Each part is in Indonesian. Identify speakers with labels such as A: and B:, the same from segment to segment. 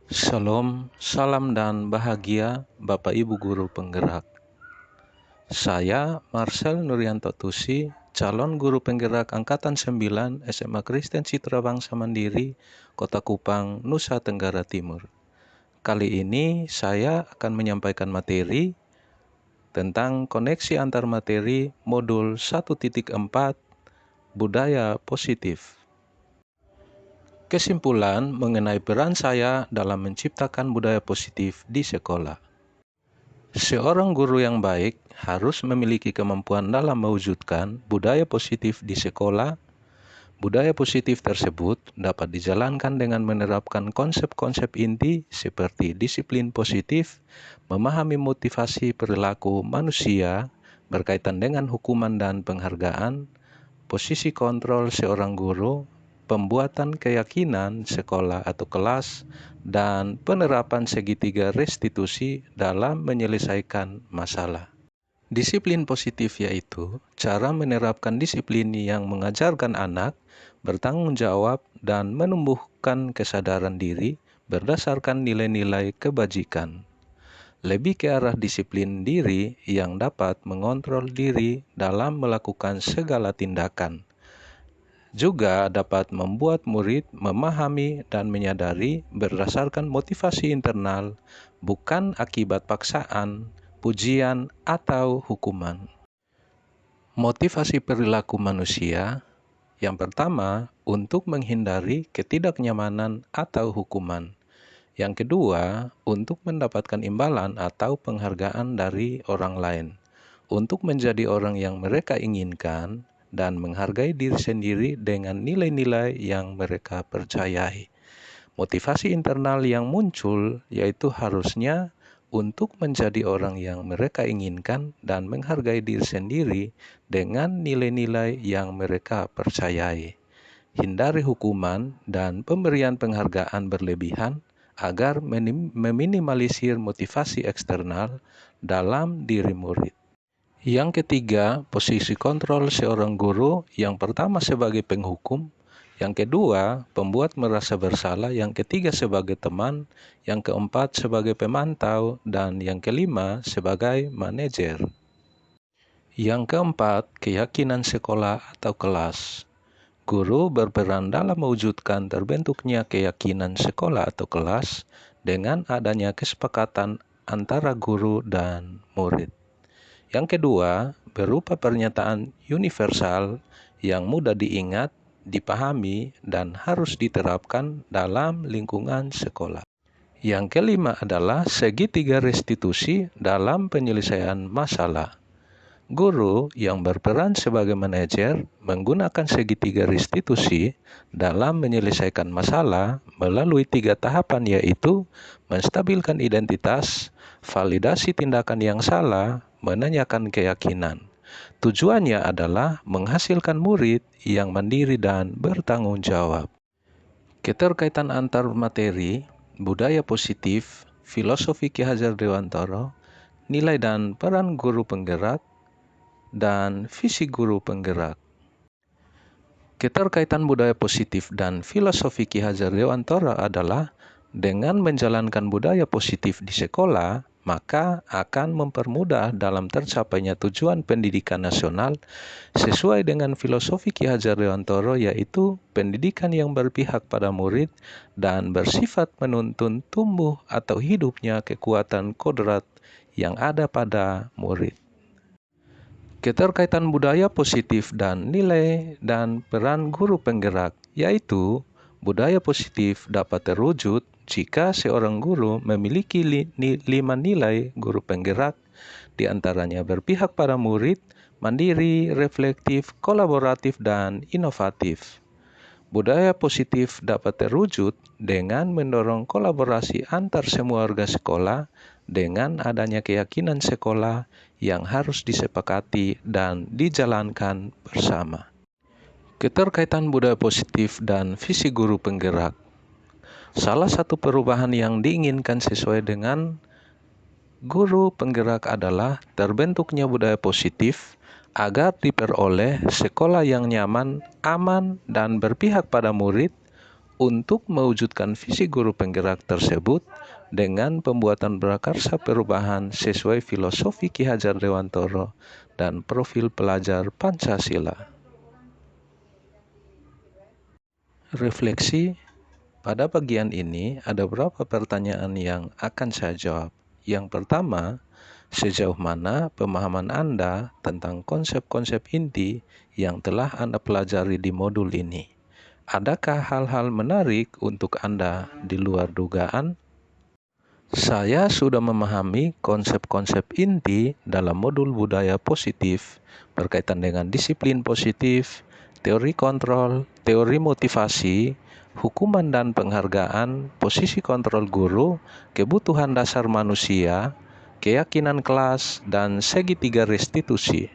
A: Shalom, salam dan bahagia Bapak Ibu Guru Penggerak. Saya Marcel Nuryanto Tusi, calon guru penggerak Angkatan 9 SMA Kristen Citra Bangsa Mandiri, Kota Kupang, Nusa Tenggara Timur. Kali ini saya akan menyampaikan materi tentang koneksi antar materi modul 1.4 Budaya Positif. Kesimpulan mengenai peran saya dalam menciptakan budaya positif di sekolah. Seorang guru yang baik harus memiliki kemampuan dalam mewujudkan budaya positif di sekolah. Budaya positif tersebut dapat dijalankan dengan menerapkan konsep-konsep inti seperti disiplin positif, memahami motivasi perilaku manusia berkaitan dengan hukuman dan penghargaan, posisi kontrol seorang guru, pembuatan keyakinan sekolah atau kelas, dan penerapan segitiga restitusi dalam menyelesaikan masalah. Disiplin positif yaitu cara menerapkan disiplin yang mengajarkan anak bertanggung jawab dan menumbuhkan kesadaran diri berdasarkan nilai-nilai kebajikan. Lebih ke arah disiplin diri yang dapat mengontrol diri dalam melakukan segala tindakan. Juga dapat membuat murid memahami dan menyadari berdasarkan motivasi internal, bukan akibat paksaan, pujian, atau hukuman. Motivasi perilaku manusia yang pertama, untuk menghindari ketidaknyamanan atau hukuman. Yang kedua, untuk mendapatkan imbalan atau penghargaan dari orang lain. Untuk menjadi orang yang mereka inginkan dan menghargai diri sendiri dengan nilai-nilai yang mereka percayai. Motivasi internal yang muncul yaitu harusnya untuk menjadi orang yang mereka inginkan dan menghargai diri sendiri dengan nilai-nilai yang mereka percayai. Hindari hukuman dan pemberian penghargaan berlebihan agar meminimalisir motivasi eksternal dalam diri murid. Yang ketiga, posisi kontrol seorang guru, yang pertama sebagai penghukum, yang kedua, pembuat merasa bersalah, yang ketiga sebagai teman, yang keempat sebagai pemantau, dan yang kelima sebagai manajer. Yang keempat, keyakinan sekolah atau kelas. Guru berperan dalam mewujudkan terbentuknya keyakinan sekolah atau kelas dengan adanya kesepakatan antara guru dan murid. Yang kedua, berupa pernyataan universal yang mudah diingat, dipahami, dan harus diterapkan dalam lingkungan sekolah. Yang kelima adalah segitiga restitusi dalam penyelesaian masalah. Guru yang berperan sebagai manajer menggunakan segitiga restitusi dalam menyelesaikan masalah melalui 3 tahapan, yaitu menstabilkan identitas, validasi tindakan yang salah, menanyakan keyakinan. Tujuannya adalah menghasilkan murid yang mandiri dan bertanggung jawab. Keterkaitan antar materi, budaya positif, filosofi Ki Hajar Dewantara, nilai dan peran guru penggerak, dan visi guru penggerak. Keterkaitan budaya positif dan filosofi Ki Hajar Dewantara adalah dengan menjalankan budaya positif di sekolah, maka akan mempermudah dalam tercapainya tujuan pendidikan nasional sesuai dengan filosofi Ki Hajar Dewantara, yaitu pendidikan yang berpihak pada murid dan bersifat menuntun tumbuh atau hidupnya kekuatan kodrat yang ada pada murid. Keterkaitan budaya positif dan nilai dan peran guru penggerak, yaitu budaya positif dapat terwujud jika seorang guru memiliki 5 nilai guru penggerak, diantaranya berpihak pada murid, mandiri, reflektif, kolaboratif, dan inovatif. Budaya positif dapat terwujud dengan mendorong kolaborasi antar semua warga sekolah dengan adanya keyakinan sekolah yang harus disepakati dan dijalankan bersama. Keterkaitan budaya positif dan visi guru penggerak. Salah satu perubahan yang diinginkan sesuai dengan guru penggerak adalah terbentuknya budaya positif agar diperoleh sekolah yang nyaman, aman, dan berpihak pada murid Untuk mewujudkan visi guru penggerak tersebut dengan pembuatan prakarsa perubahan sesuai filosofi Ki Hajar Dewantoro dan profil pelajar Pancasila. Refleksi, pada bagian ini ada beberapa pertanyaan yang akan saya jawab. Yang pertama, sejauh mana pemahaman Anda tentang konsep-konsep inti yang telah Anda pelajari di modul ini? Adakah hal-hal menarik untuk Anda di luar dugaan? Saya sudah memahami konsep-konsep inti dalam modul budaya positif berkaitan dengan disiplin positif, teori kontrol, teori motivasi, hukuman dan penghargaan, posisi kontrol guru, kebutuhan dasar manusia, keyakinan kelas, dan segitiga restitusi.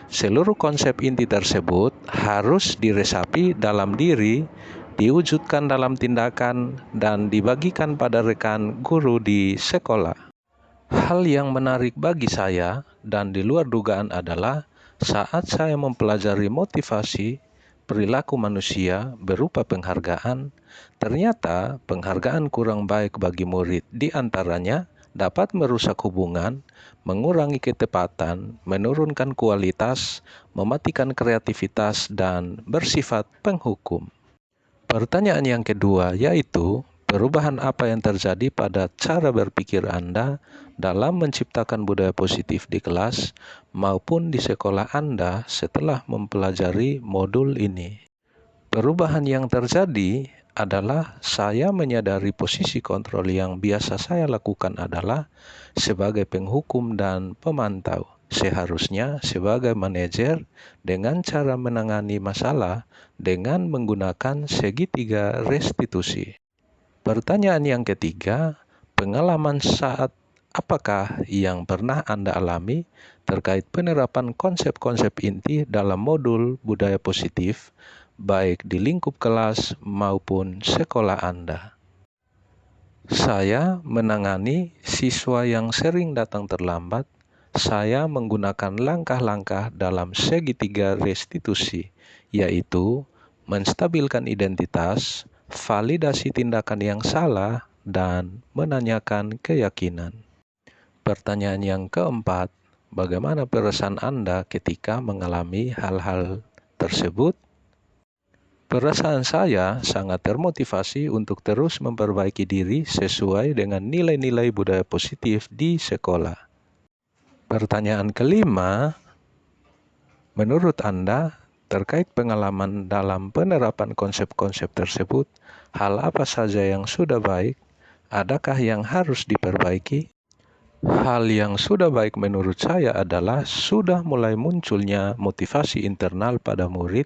A: Seluruh konsep inti tersebut harus diresapi dalam diri, diwujudkan dalam tindakan, dan dibagikan pada rekan guru di sekolah. Hal yang menarik bagi saya dan di luar dugaan adalah saat saya mempelajari motivasi perilaku manusia berupa penghargaan, ternyata penghargaan kurang baik bagi murid, di antaranya dapat merusak hubungan, mengurangi ketepatan, menurunkan kualitas, mematikan kreativitas, dan bersifat penghukum. Pertanyaan yang kedua yaitu, perubahan apa yang terjadi pada cara berpikir Anda dalam menciptakan budaya positif di kelas maupun di sekolah Anda setelah mempelajari modul ini? Perubahan yang terjadi adalah saya menyadari posisi kontrol yang biasa saya lakukan adalah sebagai penghukum dan pemantau, seharusnya sebagai manajer dengan cara menangani masalah dengan menggunakan segitiga restitusi. Pertanyaan yang ketiga, pengalaman saat apakah yang pernah Anda alami terkait penerapan konsep-konsep inti dalam modul budaya positif, baik di lingkup kelas maupun sekolah Anda? Saya menangani siswa yang sering datang terlambat. Saya menggunakan langkah-langkah dalam segitiga restitusi, yaitu menstabilkan identitas, validasi tindakan yang salah, dan menanyakan keyakinan. Pertanyaan yang keempat, bagaimana perasaan Anda ketika mengalami hal-hal tersebut? Perasaan saya sangat termotivasi untuk terus memperbaiki diri sesuai dengan nilai-nilai budaya positif di sekolah. Pertanyaan kelima, menurut Anda, terkait pengalaman dalam penerapan konsep-konsep tersebut, hal apa saja yang sudah baik? Adakah yang harus diperbaiki? Hal yang sudah baik menurut saya adalah sudah mulai munculnya motivasi internal pada murid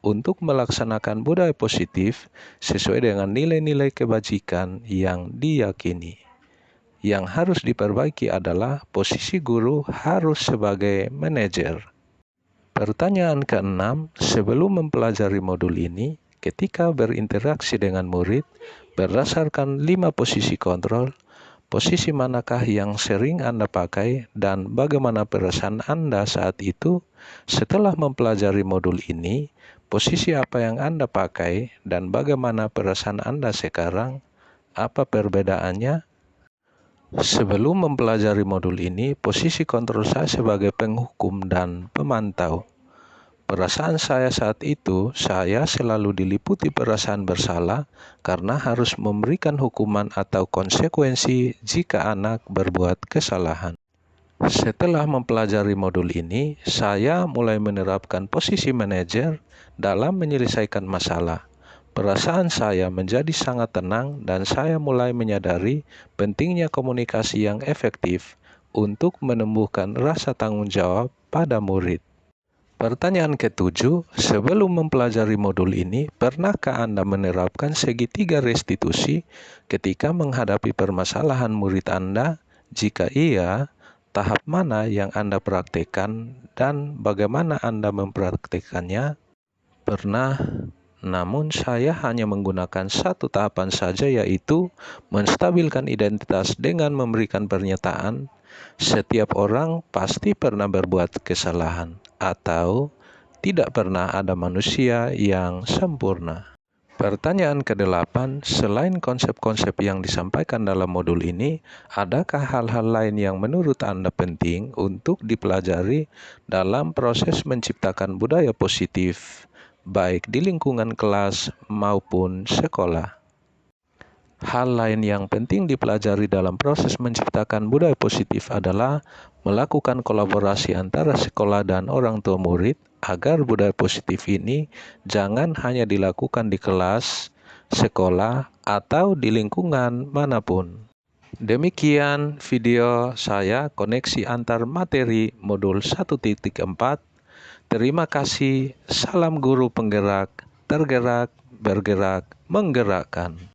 A: untuk melaksanakan budaya positif sesuai dengan nilai-nilai kebajikan yang diyakini. Yang harus diperbaiki adalah posisi guru harus sebagai manajer. Pertanyaan keenam, sebelum mempelajari modul ini, ketika berinteraksi dengan murid, berdasarkan 5 posisi kontrol, posisi manakah yang sering Anda pakai dan bagaimana perasaan Anda saat itu? Setelah mempelajari modul ini, posisi apa yang Anda pakai dan bagaimana perasaan Anda sekarang? Apa perbedaannya? Sebelum mempelajari modul ini, posisi kontrol saya sebagai penghukum dan pemantau. Perasaan saya saat itu, saya selalu diliputi perasaan bersalah karena harus memberikan hukuman atau konsekuensi jika anak berbuat kesalahan. Setelah mempelajari modul ini, saya mulai menerapkan posisi manajer dalam menyelesaikan masalah. Perasaan saya menjadi sangat tenang dan saya mulai menyadari pentingnya komunikasi yang efektif untuk menumbuhkan rasa tanggung jawab pada murid. Pertanyaan ketujuh, sebelum mempelajari modul ini, pernahkah Anda menerapkan segitiga restitusi ketika menghadapi permasalahan murid Anda? Jika iya, tahap mana yang Anda praktekkan dan bagaimana Anda mempraktekannya? Pernah, namun saya hanya menggunakan satu tahapan saja, yaitu menstabilkan identitas dengan memberikan pernyataan, setiap orang pasti pernah berbuat kesalahan, atau tidak pernah ada manusia yang sempurna. Pertanyaan ke-8, selain konsep-konsep yang disampaikan dalam modul ini, adakah hal-hal lain yang menurut Anda penting untuk dipelajari dalam proses menciptakan budaya positif, baik di lingkungan kelas maupun sekolah? Hal lain yang penting dipelajari dalam proses menciptakan budaya positif adalah melakukan kolaborasi antara sekolah dan orang tua murid agar budaya positif ini jangan hanya dilakukan di kelas, sekolah, atau di lingkungan manapun. Demikian video saya koneksi antar materi modul 1.4. Terima kasih. Salam guru penggerak, tergerak, bergerak, menggerakkan.